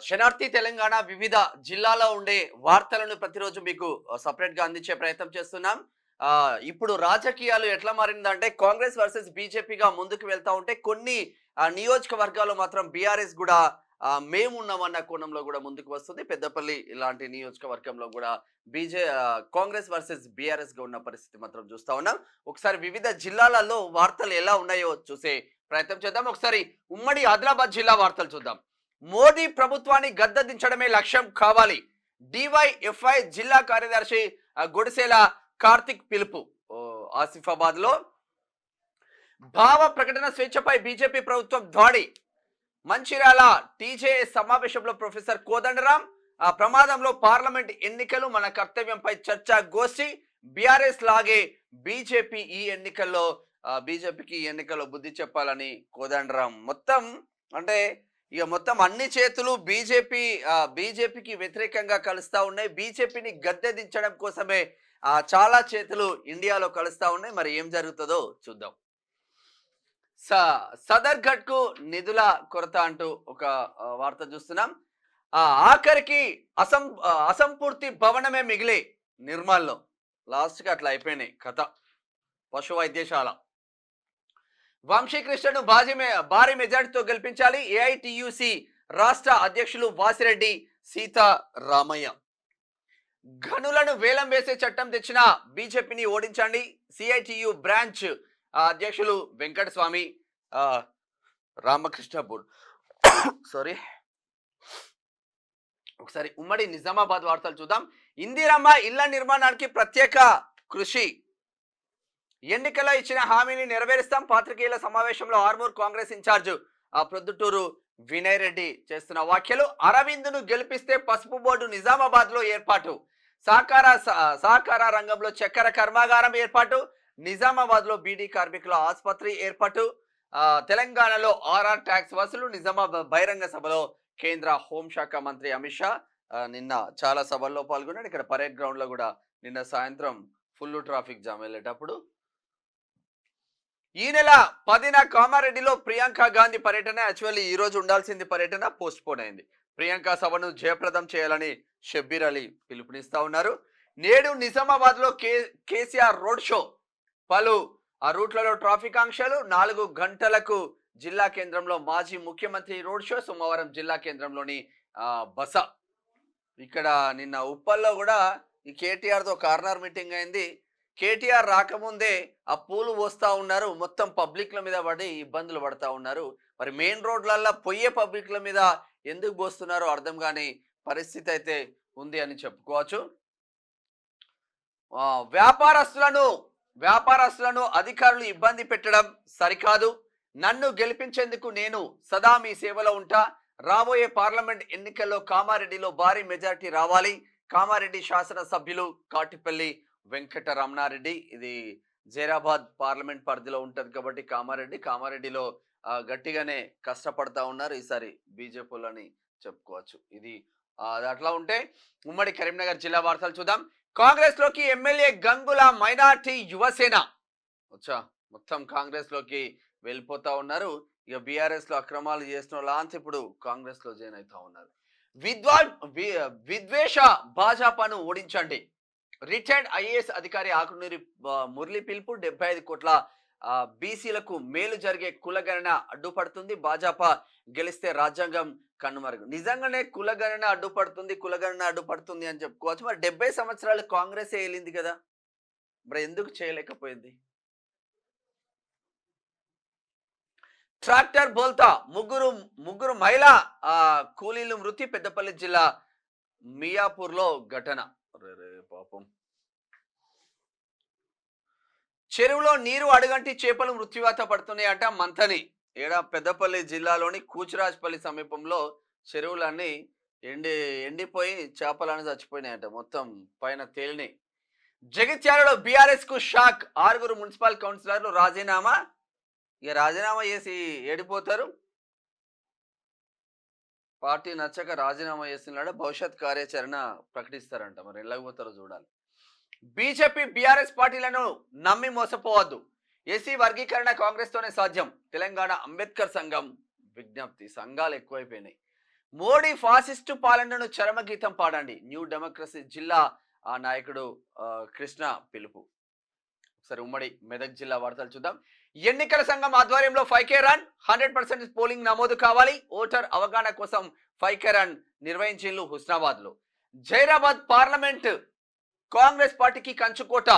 శనార్థి తెలంగాణ వివిధ జిల్లాలో ఉండే వార్తలను ప్రతిరోజు మీకు సపరేట్ గా అందించే ప్రయత్నం చేస్తున్నాం. ఇప్పుడు రాజకీయాలు ఎట్లా మారిందంటే కాంగ్రెస్ వర్సెస్ బీజేపీగా ముందుకు వెళ్తా ఉంటే కొన్ని నియోజకవర్గాల్లో మాత్రం బీఆర్ఎస్ కూడా మేము ఉన్నామన్న కోణంలో కూడా ముందుకు వస్తుంది. పెద్దపల్లి ఇలాంటి నియోజకవర్గంలో కూడా కాంగ్రెస్ వర్సెస్ బీఆర్ఎస్ గా ఉన్న పరిస్థితి మాత్రం చూస్తా ఉన్నాం. ఒకసారి వివిధ జిల్లాలలో వార్తలు ఎలా ఉన్నాయో చూసే ప్రయత్నం చేద్దాం. ఒకసారి ఉమ్మడి ఆదిలాబాద్ జిల్లా వార్తలు చూద్దాం. మోదీ ప్రభుత్వాన్ని గద్దెదించడమే లక్ష్యం కావాలి. డివైఎఫ్ఐ జిల్లా కార్యదర్శి గుడిసేల కార్తిక్ పిలుపు. ఆసిఫాబాద్ లో భావ ప్రకటన స్వేచ్ఛపై బీజేపీ ప్రభుత్వం దాడి. మంచిర్యాల టీజేఎస్ సమావేశంలో ప్రొఫెసర్ కోదండరాం ప్రమాదంలో పార్లమెంట్ ఎన్నికలు మన కర్తవ్యంపై చర్చ గోష్ఠి. బీఆర్ఎస్ లాగే బీజేపీకి ఈ ఎన్నికల్లో బుద్ధి చెప్పాలని కోదండరాం. మొత్తం అంటే ఇక మొత్తం అన్ని చేతులు బీజేపీకి వ్యతిరేకంగా కలుస్తా ఉన్నాయి. బీజేపీని గద్దెదించడం కోసమే చాలా చేతులు ఇండియాలో కలుస్తా ఉన్నాయి. మరి ఏం జరుగుతుందో చూద్దాం. సదర్ఘట్ కు నిధుల కొరత అంటూ ఒక వార్త చూస్తున్నాం. ఆఖరికి అసంపూర్తి భవనమే మిగిలే నిర్మల్లో. లాస్ట్కి అట్లా అయిపోయినాయి కథ. పశు వైద్యశాల వంశీకృష్ణను భారీ మెజార్టీతో గెలిపించాలి. ఏఐటియుసి రాష్ట్ర అధ్యక్షులు వాసిరెడ్డి సీతారామయ్య. గనులను వేలం వేసే చట్టం తెచ్చిన బీజేపీని ఓడించండి. సిఐటియు బ్రాంచ్ అధ్యక్షులు వెంకటస్వామి రామకృష్ణపూర్. సారీ, ఒకసారి ఉమ్మడి నిజామాబాద్ వార్తలు చూద్దాం. ఇందిరమ్మ ఇళ్ల నిర్మాణానికి ప్రత్యేక కృషి. ఎన్నికల్లో ఇచ్చిన హామీని నెరవేరుస్తాం. పాత్రికేయుల సమావేశంలో ఆర్మూర్ కాంగ్రెస్ ఇన్ఛార్జ్ ప్రొద్దుటూరు వినయ్ రెడ్డి చేస్తున్న వ్యాఖ్యలు. అరవింద్ను గెలిపిస్తే పసుపు బోర్డు నిజామాబాద్ లో ఏర్పాటు. సహకార రంగంలో చక్కెర కర్మాగారం ఏర్పాటు. నిజామాబాద్ లో బీడీ కార్మికుల ఆసుపత్రి ఏర్పాటు. తెలంగాణలో ఆర్ఆర్ ట్యాక్స్ వసూలు. నిజామాబాద్ బహిరంగ సభలో కేంద్ర హోంశాఖ మంత్రి అమిత్ షా నిన్న చాలా సభల్లో పాల్గొన్నాడు. ఇక్కడ పరేడ్ గ్రౌండ్ లో కూడా నిన్న సాయంత్రం ఫుల్ ట్రాఫిక్ జామ్ వెళ్ళేటప్పుడు. ఈ నెల 10న కామారెడ్డిలో ప్రియాంక గాంధీ పర్యటన. యాక్చువల్లీ ఈ రోజు ఉండాల్సింది పర్యటన పోస్ట్ పోన్ అయింది. ప్రియాంక సభను జయప్రదం చేయాలని షబ్బీర్ అలీ పిలుపునిస్తా ఉన్నారు. నేడు నిజామాబాద్ లో కేసీఆర్ రోడ్ షో. పలు రూట్లలో ట్రాఫిక్ ఆంక్షలు. 4 గంటలకు జిల్లా కేంద్రంలో మాజీ ముఖ్యమంత్రి రోడ్ షో. సోమవారం జిల్లా కేంద్రంలోని బస. ఇక్కడ నిన్న ఉప్పల్లో కూడా ఈ కేటీఆర్తో కార్నర్ మీటింగ్ అయింది. కేటీఆర్ రాకముందే ఆ పూలు పోస్తా ఉన్నారు. మొత్తం పబ్లిక్ల మీద పడి ఇబ్బందులు పడతా ఉన్నారు. మరి మెయిన్ రోడ్లల్లో పొయ్యే పబ్లిక్ల మీద ఎందుకు పోస్తున్నారో అర్థం కాని పరిస్థితి అయితే ఉంది అని చెప్పుకోవచ్చు. వ్యాపారస్తులను అధికారులు ఇబ్బంది పెట్టడం సరికాదు. నన్ను గెలిపించేందుకు నేను సదా మీ సేవలో ఉంటా. రాబోయే పార్లమెంట్ ఎన్నికల్లో కామారెడ్డిలో భారీ మెజార్టీ రావాలి. కామారెడ్డి శాసనసభ్యులు కాటిపల్లి వెంకట రమణారెడ్డి. ఇది జైరాబాద్ పార్లమెంట్ పరిధిలో ఉంటది కాబట్టి కామారెడ్డిలో గట్టిగానే కష్టపడతా ఉన్నారు ఈసారి బీజేపీలని చెప్పుకోవచ్చు. ఇది అట్లా ఉంటే ఉమ్మడి కరీంనగర్ జిల్లా వార్తలు చూద్దాం. కాంగ్రెస్ లోకి ఎమ్మెల్యే గంగుల మైనార్టీ యువసేన మొత్తం కాంగ్రెస్ లోకి వెళ్ళిపోతా ఉన్నారు. ఇక బీఆర్ఎస్ లో అక్రమాలు చేసిన వాళ్ళంతా ఇప్పుడు కాంగ్రెస్ లో జాయిన్ అవుతా ఉన్నారు. విద్వేష భాజపాను ఓడించండి. రిటైర్డ్ ఐఏఎస్ అధికారి ఆకునూరి మురళి పిలుపు. 75 కోట్ల బీసీలకు మేలు జరిగే కులగణన అడ్డుపడుతుంది. భాజపా గెలిస్తే రాజ్యాంగం కనుమరుగు. నిజంగానే కులగణన అడ్డుపడుతుంది అని చెప్పుకోవచ్చు. మరి 70 సంవత్సరాలు కాంగ్రెస్ వెళ్ళింది కదా, మరి ఎందుకు చేయలేకపోయింది? ట్రాక్టర్ బోల్తా ముగ్గురు మహిళా కూలీలు మృతి. పెద్దపల్లి జిల్లా మియాపూర్ లో ఘటన. పాపం. చెరువులో నీరు అడుగంటి చేపలు మృత్యువాత పడుతున్నాయట. మంథని పెద్దపల్లి జిల్లాలోని కూచిరాజ్పల్లి సమీపంలో చెరువులన్నీ ఎండిపోయి చేపలన్నీ చచ్చిపోయినాయట. మొత్తం పైన తేలినాయి. జగిత్యాలలో బీఆర్ఎస్ కు షాక్. 6 మున్సిపల్ కౌన్సిలర్లు రాజీనామా. ఇక రాజీనామా చేసి ఏడిపోతారు. పార్టీ నచ్చక రాజీనామా చేస్తున్నాడు. భవిష్యత్ కార్యాచరణ ప్రకటిస్తారంట. మరి వెళ్ళకపోతారో చూడాలి. బీజేపీ బీఆర్ఎస్ పార్టీలను నమ్మి మోసపోవద్దు. ఎస్సీ వర్గీకరణ కాంగ్రెస్ తోనే సాధ్యం. తెలంగాణ అంబేద్కర్ సంఘం విజ్ఞప్తి. సంఘాలు ఎక్కువైపోయినాయి. మోడీ ఫాసిస్టు పాలనను చరమగీతం పాడండి. న్యూ డెమోక్రసీ జిల్లా నాయకుడు కృష్ణ పిలుపు. ఒకసారి ఉమ్మడి మెదక్ జిల్లా వార్తలు చూద్దాం. ఎన్నికల సంఘం ఆధ్వర్యంలో 5K రన్, 100% పోలింగ్ నమోదు కావాలి. ఓటర్ అవగాహన కోసం 5K రన్ నిర్వహించిండ్రు హుస్నాబాద్ లో. జైరాబాద్ పార్లమెంట్ కాంగ్రెస్ పార్టీకి కంచుకోట.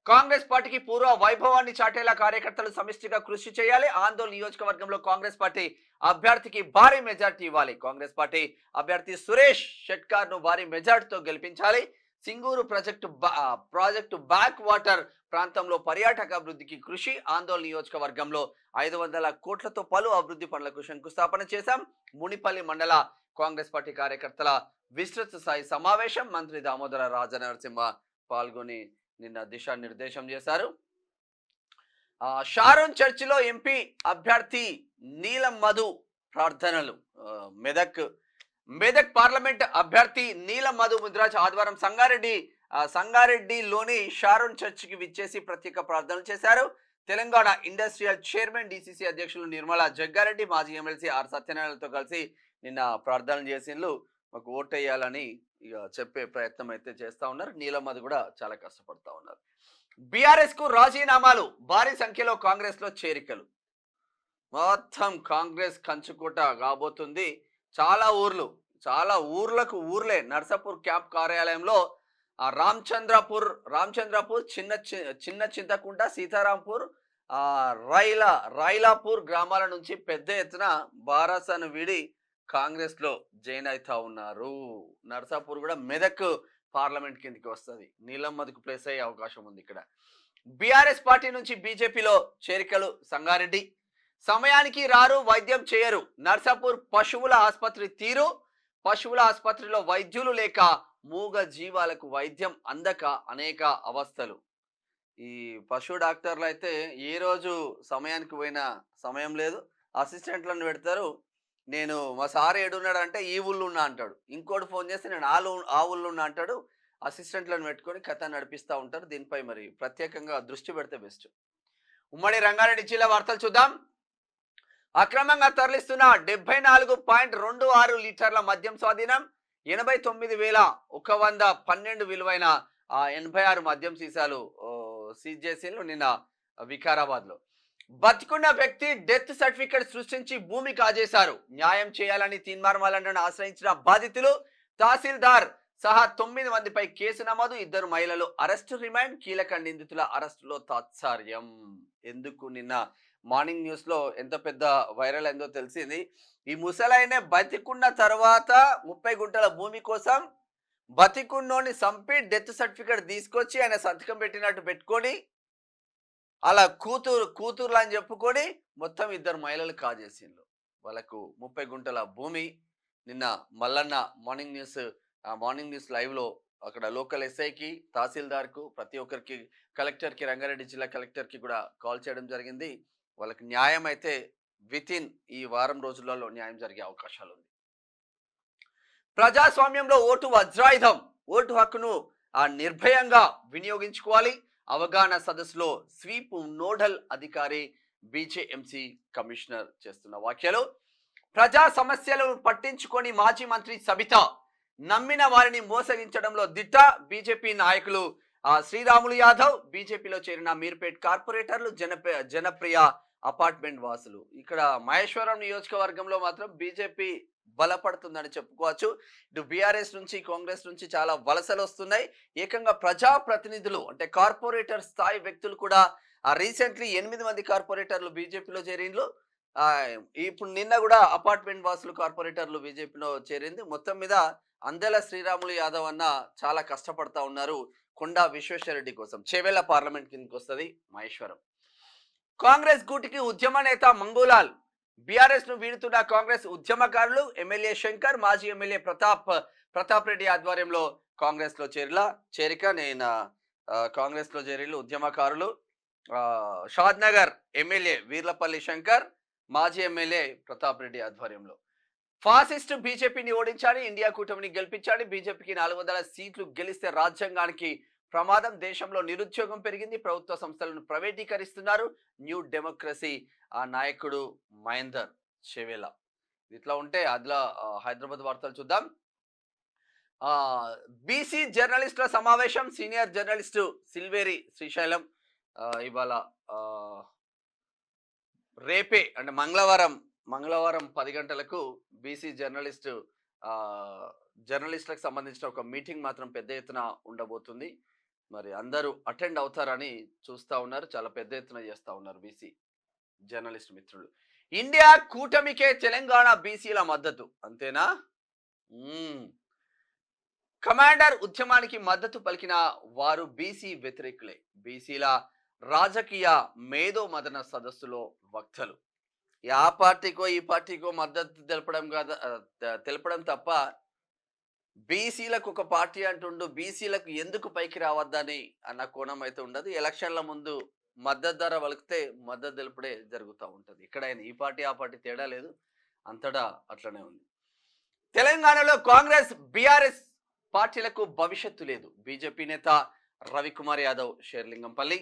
కాంగ్రెస్ పార్టీకి పూర్వ వైభవాన్ని చాటేలా కార్యకర్తలు సమిష్టిగా కృషి చేయాలి. ఆందోళన నియోజకవర్గంలో కాంగ్రెస్ పార్టీ అభ్యర్థికి భారీ మెజార్టీ ఇవ్వాలి. కాంగ్రెస్ పార్టీ అభ్యర్థి సురేష్ షెట్కార్ ను భారీ మెజార్టీతో గెలిపించాలి. సింగూరు ప్రాజెక్టు బ్యాక్ వాటర్ ప్రాంతంలో పర్యాటక అభివృద్ధికి కృషి. ఆందోళన నియోజకవర్గంలో 500 కోట్లతో పలు అభివృద్ధి పనులకు శంకుస్థాపన చేశాం. మునిపల్లి మండల కాంగ్రెస్ పార్టీ కార్యకర్తల విస్తృత స్థాయి సమావేశం. మంత్రి దామోదర రాజనరసింహ పాల్గొని నిన్న దిశానిర్దేశం చేశారు. షారోన్ చర్చిలో ఎంపీ అభ్యర్థి నీలం మధు ప్రార్థనలు. మెదక్ పార్లమెంట్ అభ్యర్థి నీలం మధు ముద్రాజ్ ఆదివారం సంగారెడ్డిలోని షారోన్ చర్చికి విచ్చేసి ప్రత్యేక ప్రార్థనలు చేశారు. తెలంగాణ ఇండస్ట్రియల్ చైర్మన్ డిసిసి అధ్యక్షులు నిర్మలా జగ్గారెడ్డి, మాజీ ఎమ్మెల్సీ ఆర్ సత్యనారాయణతో కలిసి నిన్న ప్రార్థనలు చేసిండ్రు. మాకు ఓటేయాలని ఇక చెప్పే ప్రయత్నం అయితే చేస్తా ఉన్నారు. నీలం మధు కూడా చాలా కష్టపడతా ఉన్నారు. బీఆర్ఎస్ కు రాజీనామాలు, భారీ సంఖ్యలో కాంగ్రెస్ లో చేరికలు. మొత్తం కాంగ్రెస్ కంచుకోట కాబోతుంది. చాలా ఊర్లకు ఊర్లే. నర్సాపూర్ క్యాంప్ కార్యాలయంలో రామచంద్రపూర్, చిన్న చింతకుంట, సీతారాంపూర్, రైలాపూర్ గ్రామాల నుంచి పెద్ద ఎత్తున బారాసాను వీడి కాంగ్రెస్ లో జాయిన్ అవుతా ఉన్నారు. నర్సాపూర్ కూడా మెదక్ పార్లమెంట్ కిందకి వస్తుంది. నీలం మధుకు ప్లేస్ అయ్యే అవకాశం ఉంది. ఇక్కడ బీఆర్ఎస్ పార్టీ నుంచి బీజేపీలో చేరికలు. సంగారెడ్డి సమయానికి రారు, వైద్యం చేయరు. నర్సాపూర్ పశువుల ఆసుపత్రి తీరు. పశువుల ఆసుపత్రిలో వైద్యులు లేక మూగ జీవాలకు వైద్యం అందక అనేక అవస్థలు. ఈ పశు డాక్టర్లు అయితే ఏ రోజు సమయానికి పోయిన సమయం లేదు. అసిస్టెంట్లను పెడతారు. నేను మా సార్ ఏడున్నాడు అంటే ఈ ఊళ్ళో ఉన్నా అంటాడు. ఇంకోటి ఫోన్ చేస్తే నేను ఆ ఊళ్ళో ఉన్నా అంటాడు. అసిస్టెంట్లను పెట్టుకొని కథ నడిపిస్తూ ఉంటారు. దీనిపై మరి ప్రత్యేకంగా దృష్టి పెడితే బెస్ట్. ఉమ్మడి రంగారెడ్డి జిల్లా వార్తలు చూద్దాం. అక్రమంగా తరలిస్తున్న 74.26 లీటర్ల మద్యం స్వాధీనం. 89,112 విలువైన 86 మద్యం సీసాలు సీజ్ చేసిండ్రు నిన్న వికారాబాద్ లో. బతికున్న వ్యక్తి డెత్ సర్టిఫికెట్ సృష్టించి భూమి కాజేశారు. న్యాయం చేయాలని తీన్మార్మలను ఆశ్రయించిన బాధితులు. తహసీల్దార్ సహా 9 మందిపై కేసు నమోదు. 2 మహిళలు అరెస్టు, రిమాండ్. కీలక నిందితుల అరెస్టులో తాత్సార్యం. ఎందుకు నిన్న మార్నింగ్ న్యూస్ లో ఎంత పెద్ద వైరల్ అయిందో తెలిసింది. ఈ ముసలైన బతికున్న తర్వాత 30 గుంటల భూమి కోసం బతికున్నోని సంపి డెత్ సర్టిఫికెట్ తీసుకొచ్చి ఆయన సంతకం పెట్టినట్టు పెట్టుకొని అలా కూతుర్లు అని చెప్పుకొని మొత్తం 2 మహిళలు కాజేసిండ్రు. వాళ్ళకు 30 గుంటల భూమి. నిన్న మల్లన్న మార్నింగ్ న్యూస్ లైవ్ లో అక్కడ లోకల్ ఎస్ఐకి, తహసీల్దార్కు, ప్రతి ఒక్కరికి, కలెక్టర్కి, రంగారెడ్డి జిల్లా కలెక్టర్కి కూడా కాల్ చేయడం జరిగింది. వాళ్ళకి న్యాయం అయితే వితిన్ ఈ వారం రోజులలో న్యాయం జరిగే అవకాశాలు ఉంది. ప్రజాస్వామ్యంలో ఓటు వజ్రాయుధం. ఓటు హక్కును నిర్భయంగా వినియోగించుకోవాలి. అవగాహన సదస్సులో స్వీప్ నోడల్ అధికారి బీజేఎంసీ కమిషనర్ చేస్తున్న వ్యాఖ్యలు. ప్రజా సమస్యలను పట్టించుకొని మాజీ మంత్రి సబితా. నమ్మిన వారిని మోసగించడంలో దిట్ట. బీజేపీ నాయకులు శ్రీరాములు యాదవ్. బీజేపీలో చేరిన మీర్పేట్ కార్పొరేటర్లు, జనప్రియ అపార్ట్మెంట్ వాసులు. ఇక్కడ మహేశ్వరం నియోజకవర్గంలో మాత్రం బీజేపీ బలపడుతుందని చెప్పుకోవచ్చు. ఇటు బీఆర్ఎస్ నుంచి, కాంగ్రెస్ నుంచి చాలా వలసలు వస్తున్నాయి. ఏకంగా ప్రజాప్రతినిధులు అంటే కార్పొరేటర్ స్థాయి వ్యక్తులు కూడా రీసెంట్లీ 8 మంది కార్పొరేటర్లు బీజేపీలో చేరిండ్రు. ఇప్పుడు నిన్న కూడా అపార్ట్మెంట్ వాసులు కార్పొరేటర్లు బీజేపీలో చేరింది. మొత్తం మీద అందెల శ్రీరాములు యాదవ్ అన్న చాలా కష్టపడతా ఉన్నారు కొండా విశ్వేశ్వరరెడ్డి కోసం. చేవెళ్ల పార్లమెంట్ కిందకి వస్తుంది మహేశ్వరం. కాంగ్రెస్ గూటికి ఉద్యమ నేత మంగూలాల్. బీఆర్ఎస్ ను వీడుతున్న కాంగ్రెస్ ఉద్యమకారులు. ఎమ్మెల్యే శంకర్, మాజీ ఎమ్మెల్యే ప్రతాప్ రెడ్డి ఆధ్వర్యంలో కాంగ్రెస్ లో చేరిక. నేను కాంగ్రెస్ లో చేరిలు ఉద్యమకారులు. షాద్ నగర్ ఎమ్మెల్యే వీర్లపల్లి శంకర్, మాజీ ఎమ్మెల్యే ప్రతాప్ రెడ్డి ఆధ్వర్యంలో. ఫాసిస్ట్ బీజేపీని ఓడించాలి, ఇండియా కూటమిని గెలిపించాలి. బీజేపీకి 400 సీట్లు గెలిస్తే రాజ్యాంగానికి ప్రమాదం. దేశంలో నిరుద్యోగం పెరిగింది. ప్రభుత్వ సంస్థలను ప్రైవేటీకరిస్తున్నారు. న్యూ డెమోక్రసీ నాయకుడు మహేందర్ చెవేలా. ఇట్లా ఉంటే అదిలా హైదరాబాద్ వార్తలు చూద్దాం. ఆ బీసీ జర్నలిస్టుల సమావేశం, సీనియర్ జర్నలిస్టు సిల్వేరి శ్రీశైలం ఇవాళ రేపే అంటే మంగళవారం 10 గంటలకు బీసీ జర్నలిస్టులకు సంబంధించిన ఒక మీటింగ్ మాత్రం పెద్ద ఎత్తున ఉండబోతుంది. మరి అందరూ అటెండ్ అవుతారని చూస్తా ఉన్నారు. చాలా పెద్ద ఎత్తున చేస్తా ఉన్నారు బీసీ జర్నలిస్ట్ మిత్రులు. ఇండియా కూటమికే తెలంగాణ బీసీల మద్దతు అంతేనా? కమాండర్ ఉద్యమానికి మద్దతు పలికిన వారు బీసీ వ్యతిరేకులే. బీసీల రాజకీయ మేధో మదన సదస్సులో వక్తలు. ఆ పార్టీకో ఈ పార్టీకో మద్దతు తెలపడం తప్ప బీసీలకు ఒక పార్టీ అంటుండు, బీసీలకు ఎందుకు పైకి రావద్దని అన్న కోణం అయితే ఉండదు. ఎలక్షన్ల ముందు మద్దతు ధర వలికితే మద్దతు తెలుపుడే జరుగుతూ ఉంటుంది. ఎక్కడైనా ఈ పార్టీ ఆ పార్టీ తేడా లేదు, అంతటా అట్లనే ఉంది. తెలంగాణలో కాంగ్రెస్ బీఆర్ఎస్ పార్టీలకు భవిష్యత్తు లేదు. బీజేపీ నేత రవికుమార్ యాదవ్ షేర్లింగంపల్లి.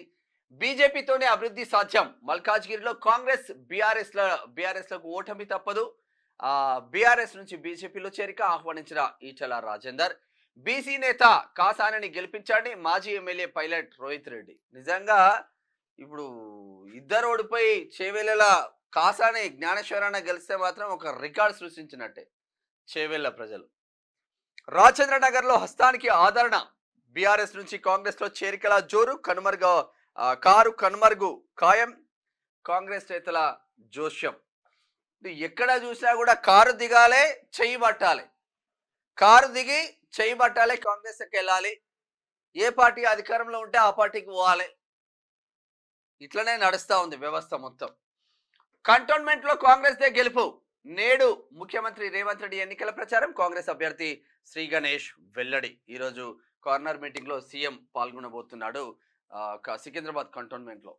బీజేపీతోనే అభివృద్ధి సాధ్యం. మల్కాజ్గిరిలో కాంగ్రెస్ బీఆర్ఎస్లకు ఓటమి తప్పదు. బీఆర్ఎస్ నుంచి బీజేపీలో చేరిక ఆహ్వానించిన ఈటల రాజేందర్. బీసీ నేత కాసానిని గెలిపించండి, మాజీ ఎమ్మెల్యే పైలట్ రోహిత్ రెడ్డి. నిజంగా ఇప్పుడు ఇద్దరు ఓడిపోయి చేవేళ్ళ కాసాని జ్ఞానేశ్వరాన్ని గెలిస్తే మాత్రం ఒక రికార్డ్ సృష్టించినట్టే చేవేళ్ళ ప్రజలు. రాజేంద్ర నగర్ లో హస్తానికి ఆదరణ. బీఆర్ఎస్ నుంచి కాంగ్రెస్ లో చేరికల జోరు. కారు కనుమరుగు ఖాయం. కాంగ్రెస్ నేతల జోష్యం. ఎక్కడ చూసినా కూడా కారు దిగాలే, చెయ్యి పట్టాలి, కారు దిగి చెయ్యి పట్టాలి, కాంగ్రెస్కి వెళ్ళాలి. ఏ పార్టీ అధికారంలో ఉంటే ఆ పార్టీకి పోవాలి. ఇట్లనే నడుస్తూ ఉంది వ్యవస్థ మొత్తం. కంటోన్మెంట్ లో కాంగ్రెస్ దే గెలుపు. నేడు ముఖ్యమంత్రి రేవంత్ రెడ్డి ఎన్నికల ప్రచారం. కాంగ్రెస్ అభ్యర్థి శ్రీ గణేష్ వెల్లడి. ఈరోజు కార్నర్ మీటింగ్ లో సీఎం పాల్గొనబోతున్నాడు సికింద్రాబాద్ కంటోన్మెంట్ లో.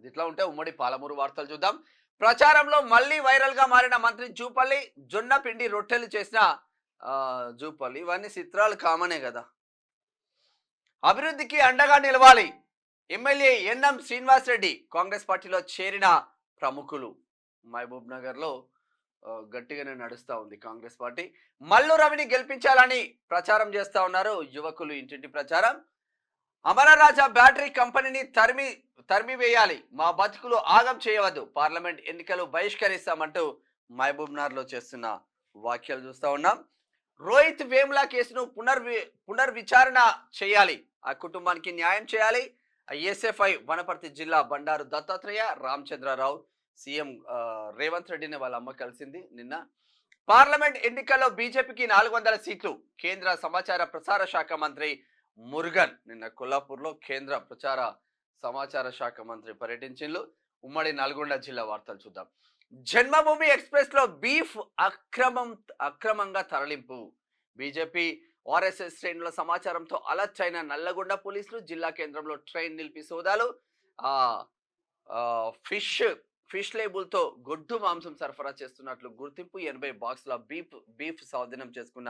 ఇట్లా ఉంటే ఉమ్మడి పాలమూరు వార్తలు చూద్దాం. ప్రచారంలో మళ్ళీ వైరల్ గా మారిన మంత్రి జూపల్లి. జొన్న పిండి రొట్టెలు చేసిన జూపల్లి. ఇవన్నీ చిత్రాలు కామనే కదా. అభివృద్ధికి అండగా నిలవాలి. MLA NM Srinivas Reddy. కాంగ్రెస్ పార్టీలో చేరిన ప్రముఖులు. మహబూబ్ నగర్ లో గట్టిగానే నడుస్తూ ఉంది కాంగ్రెస్ పార్టీ. మల్లు రవిని గెలిపించాలని ప్రచారం చేస్తా ఉన్నారు యువకులు. ఇంటింటి ప్రచారం. అమరరాజా బ్యాటరీ కంపెనీని తరిమివేయాలి, మా బతుకులు ఆగం చేయవద్దు, పార్లమెంట్ ఎన్నికలు బహిష్కరిస్తామంటూ మహబూబ్ నగర్ లో చేస్తున్న వ్యాఖ్యలు చూస్తా ఉన్నాం. రోహిత్ వేముల కేసును పునర్విచారణ చేయాలి, ఆ కుటుంబానికి న్యాయం చేయాలి. ఎస్ఎఫ్ఐ వనపర్తి జిల్లా బండారు దత్తాత్రేయ రామచంద్రరావు సీఎం రేవంత్ రెడ్డిని వాళ్ళ అమ్మ కలిసింది నిన్న. పార్లమెంట్ ఎన్నికల్లో బీజేపీకి 400 సీట్లు. కేంద్ర సమాచార ప్రసార శాఖ మంత్రి మురుగన్ నిన్న కొల్లాపూర్ లో కేంద్ర ప్రచార సమాచార శాఖ మంత్రి పర్యటించిండ్రు. ఉమ్మడి నల్గొండ జిల్లా వార్తలు చూద్దాం. జన్మభూమి ఎక్స్ప్రెస్ లో బీఫ్ అక్రమంగా తరలింపు. బీజేపీ ఆర్ఎస్ఎస్ శ్రేణుల సమాచారంతో అలర్ట్ అయిన నల్లగొండ పోలీసులు జిల్లా కేంద్రంలో ట్రైన్ నిలిపి సోదాలు. ఫిష్ లేబుల్ తో గొడ్డు మాంసం సరఫరా చేస్తున్నట్లు గుర్తింపు. 80 బాక్సుల బీఫ్ స్వాధీనం చేసుకున్న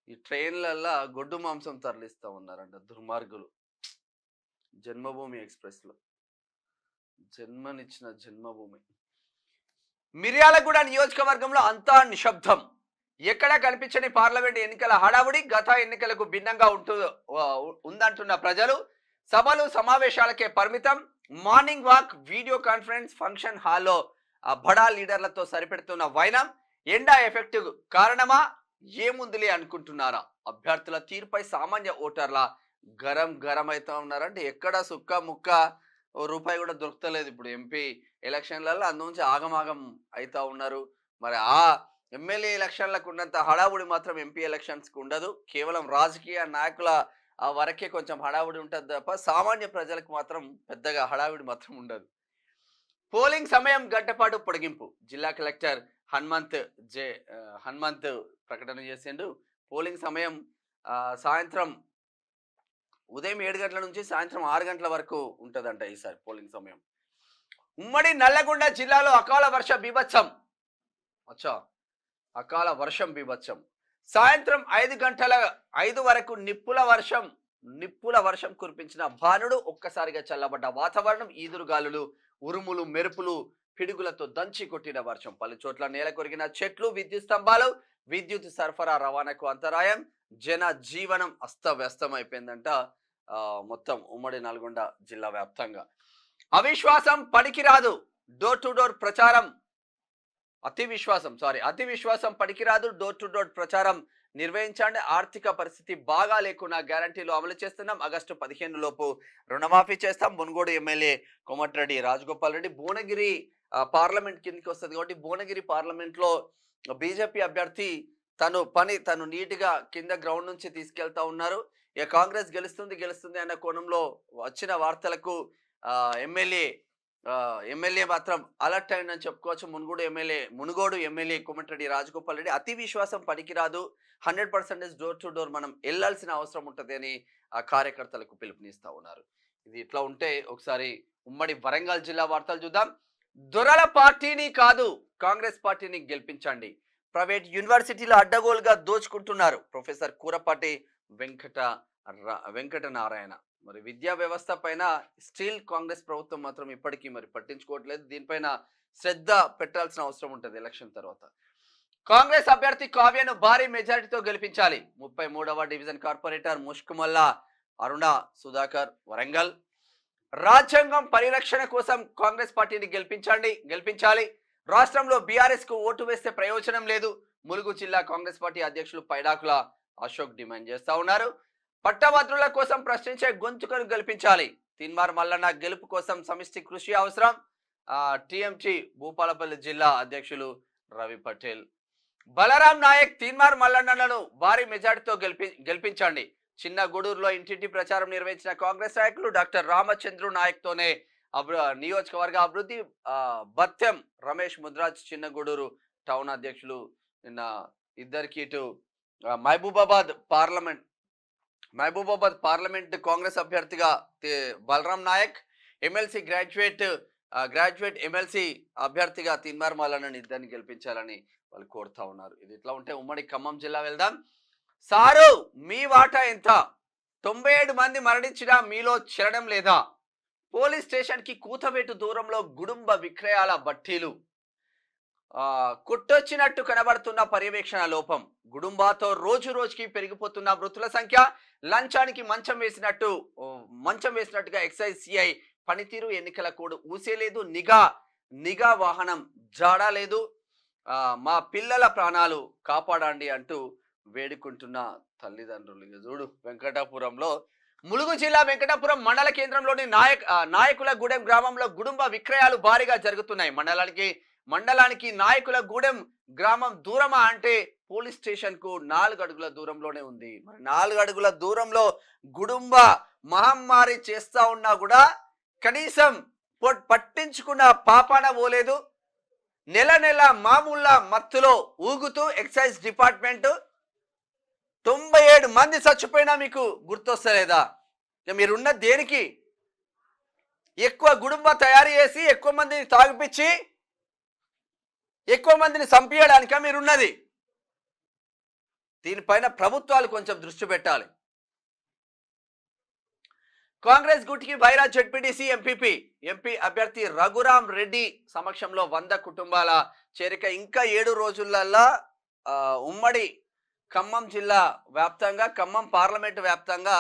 ఈ ట్రైన్లల్లో గొడ్డు మాంసం తరలిస్తా ఉన్నారంట దుర్మార్గులు. జన్మభూమి ఎక్స్ప్రెస్ లో జన్మనిచ్చిన జన్మభూమి. మిర్యాలగూడ నియోజకవర్గంలో అంతా నిశ్శబ్దం. ఎక్కడ కనిపించని పార్లమెంట్ ఎన్నికల హడావుడి. గత ఎన్నికలకు భిన్నంగా ఉందంటున్న ప్రజలు. సభలు సమావేశాలకే పరిమితం. Morning walk, video conference, function హాల్లో బడా లీడర్లతో సరిపెడుతున్న వైనం. ఎండా ఎఫెక్ట్ కారణమా? ఏముందిలే అనుకుంటున్నారా? అభ్యర్థుల తీరుపై సామాన్య ఓటర్ల గరం అవుతా ఉన్నారంటే ఎక్కడ సుక్క ముక్క రూపాయి కూడా దొరుకుతలేదు ఇప్పుడు ఎంపీ ఎలక్షన్లలో. అందునుంచి ఆగమాగం అవుతా ఉన్నారు. మరి ఆ ఎమ్మెల్యే ఎలక్షన్లకు ఉన్నంత హడావుడి మాత్రం ఎంపీ ఎలక్షన్స్కి ఉండదు. కేవలం రాజకీయ నాయకుల వరకే కొంచెం హడావుడి ఉంటుంది తప్ప సామాన్య ప్రజలకు మాత్రం పెద్దగా హడావుడి మాత్రం ఉండదు. పోలింగ్ సమయం గంటపాటు పొడిగింపు. జిల్లా కలెక్టర్ హనుమంత్ ప్రకటన చేసిండు. పోలింగ్ సమయం సాయంత్రం ఉదయం 7 గంటల నుంచి సాయంత్రం 6 గంటల వరకు ఉంటుందంట ఈసారి పోలింగ్ సమయం. ఉమ్మడి నల్లగొండ జిల్లాలో అకాల వర్షం బీభత్సం. సాయంత్రం 5 వరకు నిప్పుల వర్షం కురిపించిన భానుడు. ఒక్కసారిగా చల్లబడ్డ వాతావరణం. ఈదురుగాలులు, ఉరుములు, మెరుపులు పిడుగులతో దంచి కొట్టిన వర్షం, పలు చోట్ల నేల కొరిగిన చెట్లు, విద్యుత్ స్తంభాలు, విద్యుత్ సరఫరా రవాణాకు అంతరాయం, జన జీవనం అస్తవ్యస్తం అయిపోయిందంట. మొత్తం ఉమ్మడి నల్గొండ జిల్లా వ్యాప్తంగా అవిశ్వాసం పనికిరాదు, డోర్ టు డోర్ ప్రచారం, అతి విశ్వాసం పనికిరాదు, డోర్ టు డోర్ ప్రచారం నిర్వహించండి. ఆర్థిక పరిస్థితి బాగా లేకున్నా గ్యారంటీలు అమలు చేస్తున్నాం. ఆగస్టు 15 లోపు రుణమాఫీ చేస్తాం. మునుగోడు ఎమ్మెల్యే కోమటిరెడ్డి రాజగోపాల్ రెడ్డి. భువనగిరి పార్లమెంట్ కిందకి వస్తుంది కాబట్టి భువనగిరి పార్లమెంట్ లో బీజేపీ అభ్యర్థి తను నీట్గా కింద గ్రౌండ్ నుంచి తీసుకెళ్తా ఉన్నారు. ఇక కాంగ్రెస్ గెలుస్తుంది అన్న కోణంలో వచ్చిన వార్తలకు ఎమ్మెల్యే మాత్రం అలర్ట్ అయిందని చెప్పుకోవచ్చు. మునుగోడు ఎమ్మెల్యే కోమటిరెడ్డి రాజగోపాల్ రెడ్డి అతి విశ్వాసం పనికిరాదు, 100% డోర్ టు డోర్ మనం వెళ్లాల్సిన అవసరం ఉంటుంది అని ఆ కార్యకర్తలకు పిలుపునిస్తా ఉన్నారు. ఇది ఇట్లా ఉంటే ఒకసారి ఉమ్మడి వరంగల్ జిల్లా వార్తలు చూద్దాం. దొరల పార్టీని కాదు కాంగ్రెస్ పార్టీని గెలిపించండి, ప్రైవేట్ యూనివర్సిటీలో అడ్డగోలుగా దోచుకుంటున్నారు ప్రొఫెసర్ కూరపాటి వెంకట నారాయణ. మరి విద్యా వ్యవస్థ పైన స్టిల్ కాంగ్రెస్ ప్రభుత్వం మాత్రం ఇప్పటికీ మరి పట్టించుకోవట్లేదు. దీనిపైన శ్రద్ధ పెట్టాల్సిన అవసరం ఉంటుంది ఎలక్షన్ తర్వాత. కాంగ్రెస్ అభ్యర్థి కావ్యను భారీ మెజారిటీతో గెలిపించాలి, 33వ డివిజన్ కార్పొరేటర్ ముష్కుమల్లా అరుణ సుధాకర్ వరంగల్. రాజ్యాంగం పరిరక్షణ కోసం కాంగ్రెస్ పార్టీని గెలిపించాలి. రాష్ట్రంలో బీఆర్ఎస్ కు ఓటు వేస్తే ప్రయోజనం లేదు, ములుగు జిల్లా కాంగ్రెస్ పార్టీ అధ్యక్షులు పైడాకుల అశోక్ డిమాండ్ చేస్తా ఉన్నారు. పట్టభద్రుల కోసం ప్రశ్నించే గొంతుకను గెలిపించాలి, తీన్మార్ మల్లన్న గెలుపు కోసం సమిష్టి కృషి అవసరం. టీఎంసీ భూపాలపల్లి జిల్లా అధ్యక్షులు రవి పటేల్. బలరాం నాయక్ తీన్మార్ మల్లన్నలను భారీ మెజార్టీతో గెలిపించండి. చిన్న గూడూరులో ఇంటింటి ప్రచారం నిర్వహించిన కాంగ్రెస్ నాయకులు డాక్టర్ రామచంద్రు నాయక్ తోనే నియోజకవర్గ అభివృద్ధి. బత్యం రమేష్ ముద్రాజ్ చిన్నగూడూరు టౌన్ అధ్యక్షులు. నిన్న ఇద్దరికి ఇటు మహబూబాబాద్ పార్లమెంట్ కాంగ్రెస్ అభ్యర్థిగా Balram Nayak, MLC graduate MLC అభ్యర్థిగా తీన్మార్ మల్లన్నను ఇద్దరిని గెలిపించాలని వాళ్ళు కోరుతా ఉన్నారు. ఇది ఇట్లా ఉంటే ఉమ్మడి ఖమ్మం జిల్లా వెళ్దాం. సారు మీ వాటా ఎంత? 97 మంది మరణించినా మీలో చేరడం లేదా? పోలీస్ స్టేషన్ కి కూతవేటు దూరంలో గుడుంబ విక్రయాల బట్టీలు. కొట్టొచ్చినట్టు కనబడుతున్న పర్యవేక్షణ లోపం. గుడుంబాతో రోజుకి పెరిగిపోతున్న మృతుల సంఖ్య. లంచానికి మంచం వేసినట్టుగా ఎక్సైజ్ సిఐ పనితీరు. ఎన్నికల కోడ్ ఊసేలేదు, నిఘా వాహనం జాడా లేదు. మా పిల్లల ప్రాణాలు కాపాడండి అంటూ వేడుకుంటున్న తల్లిదండ్రులు. చూడు వెంకటాపురంలో, ములుగు జిల్లా వెంకటాపురం మండల కేంద్రంలోని నాయకుల గూడెం గ్రామంలో గుడుంబ విక్రయాలు భారీగా జరుగుతున్నాయి. మండలానికి నాయకుల గూడెం గ్రామం దూరమా అంటే పోలీస్ స్టేషన్ కు 4 అడుగుల దూరంలోనే ఉంది. మరి 4 అడుగుల దూరంలో గుడుంబ మహమ్మారి చేస్తా ఉన్నా కూడా కనీసం పట్టించుకున్న పాపాన పోలేదు. నెల మామూళ్ళ మత్తులో ఊగుతూ ఎక్సైజ్ డిపార్ట్మెంట్ 97 మంది చచ్చిపోయినా మీకు గుర్తొస్తలేదా? మీరున్న దేనికి? ఎక్కువ గుడుంబ తయారు చేసి ఎక్కువ మందిని తాగిపించి ఎక్కువ మందిని చంపేయడానిక మీరున్నది? దీనిపైన ప్రభుత్వాలు కొంచెం దృష్టి పెట్టాలి. కాంగ్రెస్ గుట్టికి వైరా జెడ్పీటీసీ ఎంపీ అభ్యర్థి రఘురాం రెడ్డి సమక్షంలో 100 కుటుంబాల చేరిక. ఇంకా 7 రోజులలో ఉమ్మడి ఖమ్మం జిల్లా వ్యాప్తంగా, ఖమ్మం పార్లమెంటు వ్యాప్తంగా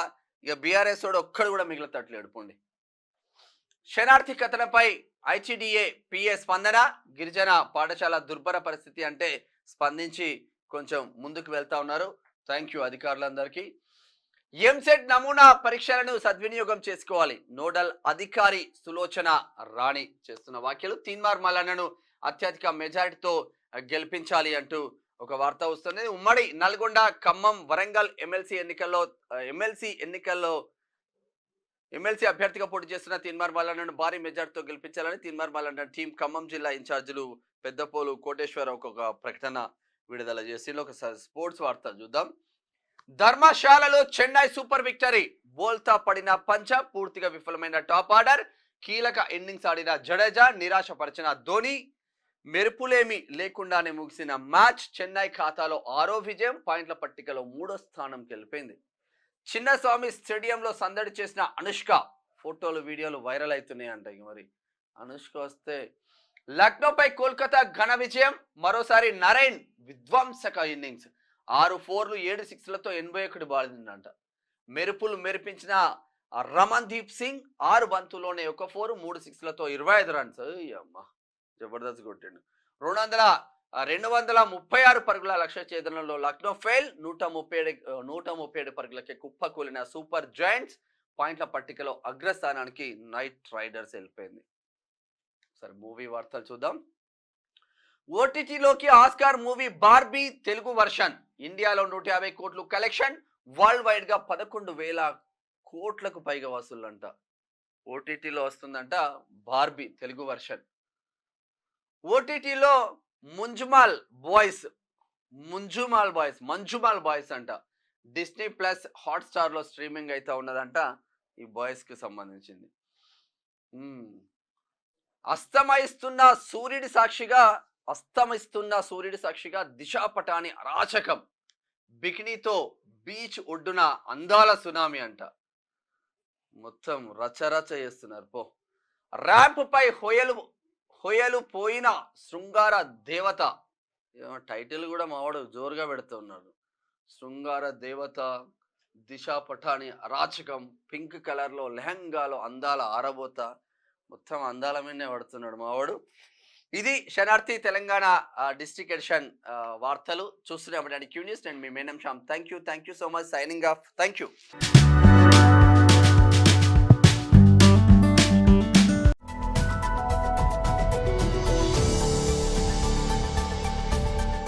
ఇక బీఆర్ఎస్ వాడు ఒక్కడు కూడా మిగిలితట్లేడు. పోండి. శనార్థికతలపై ఐటీడీఏ పిఏ స్పందన. గిరిజన పాఠశాల దుర్భర పరిస్థితి అంటే స్పందించి కొంచెం ముందుకు వెళ్తా ఉన్నారు. థ్యాంక్ యూ అధికారులందరికీ. ఎంసెట్ నమూనా పరీక్షలను సద్వినియోగం చేసుకోవాలి, నోడల్ అధికారి సులోచన రాణి చేస్తున్న వ్యాఖ్యలు. తీన్మార్ మల్లన్నను అత్యధిక మెజారిటీతో గెలిపించాలి అంటూ ఒక వార్త వస్తుంది. ఉమ్మడి నల్గొండ, ఖమ్మం, వరంగల్ ఎమ్మెల్సీ అభ్యర్థిగా పోటీ చేస్తున్న తీన్మార్ మల్లన్నను భారీ మెజార్టీతో గెలిపించాలని తీన్మార్ మల్లన్న టీం ఖమ్మం జిల్లా ఇన్ఛార్జీలు పెద్దపోలు కోటేశ్వరరావు ఒక ప్రకటన విడుదల చేసి. ఒక స్పోర్ట్స్ వార్త చూద్దాం. ధర్మశాలలో చెన్నై సూపర్ విక్టరీ. బోల్తా పడిన పంజాబ్, పూర్తిగా విఫలమైన టాప్ ఆర్డర్. కీలక ఇన్నింగ్స్ ఆడిన జడేజా, నిరాశపరిచిన ధోని. మెరుపులేమి లేకుండానే ముగిసిన మ్యాచ్. చెన్నై ఖాతాలో 6వ విజయం, పాయింట్ల పట్టికలో 3వ స్థానంకి వెళ్ళిపోయింది. చిన్నస్వామి స్టేడియంలో సందడి చేసిన అనుష్క. ఫోటోలు వీడియోలు వైరల్ అవుతున్నాయి అంట. మరి అనుష్క వస్తే లక్నోపై కోల్కతా ఘన విజయం, మరోసారి నరైన్ విధ్వంసక ఇన్నింగ్స్. 6 4లు 7 6లతో 81 బాలిందంట. మెరుపులు మెరిపించిన రమన్దీప్ సింగ్ 6 బంతుల్లోనే 1 4 3 6లతో 25 రన్స్. అమ్మా జబర్దస్త్ కొట్టిండు. 236 పరుగుల లక్ష్య ఛేదనలో లక్నో ఫెయిల్. 137 పరుగులకే కుప్పకూలిన సూపర్ జైంట్స్. పాయింట్ల పట్టికలో అగ్రస్థానానికి నైట్ రైడర్స్ వెళ్ళిపోయింది. సరే మూవీ వార్తలు చూద్దాం. ఓటీటీలోకి Oscar movie Barbie Telugu version. ఇండియాలో 150 కోట్లు కలెక్షన్, వరల్డ్ వైడ్ గా 11,000 కోట్లకు పైగా వసూళ్ళంట. ఓటీటీలో వస్తుందంట బార్బీ తెలుగు వర్షన్. ఓటీటీలో మంజుమాల్ బాయ్స్ అంట. డిస్నీ ప్లస్ హాట్స్టార్ లో స్ట్రీమింగ్ అయితే ఉన్నదంట ఈ బాయ్స్ కి సంబంధించింది. అస్తమిస్తున్న సూర్యుడి సాక్షిగా దిశా పటాని అరాచకం. బికినీతో బీచ్ ఒడ్డున అందాల సునామీ అంట. మొత్తం రచరచ చేస్తున్నారు పో. ర్యాంప్ పై హొయలు పోయిన శృంగార దేవత. టైటిల్ కూడా మావాడు జోరుగా పెడుతున్నాడు. శృంగార దేవత, దిశా పటాని అరాచకం, పింక్ కలర్ లో లెహంగాలో అందాల ఆరబోత. మొత్తం అందాల మీదనే పడుతున్నాడు మావాడు. ఇది శనార్థి తెలంగాణ డిస్ట్రిక్ట్ ఎడిషన్ వార్తలు చూస్తున్నాం. Q news. నేను మీ మేనం Shyam. Thank you so much. Signing off. Thank you.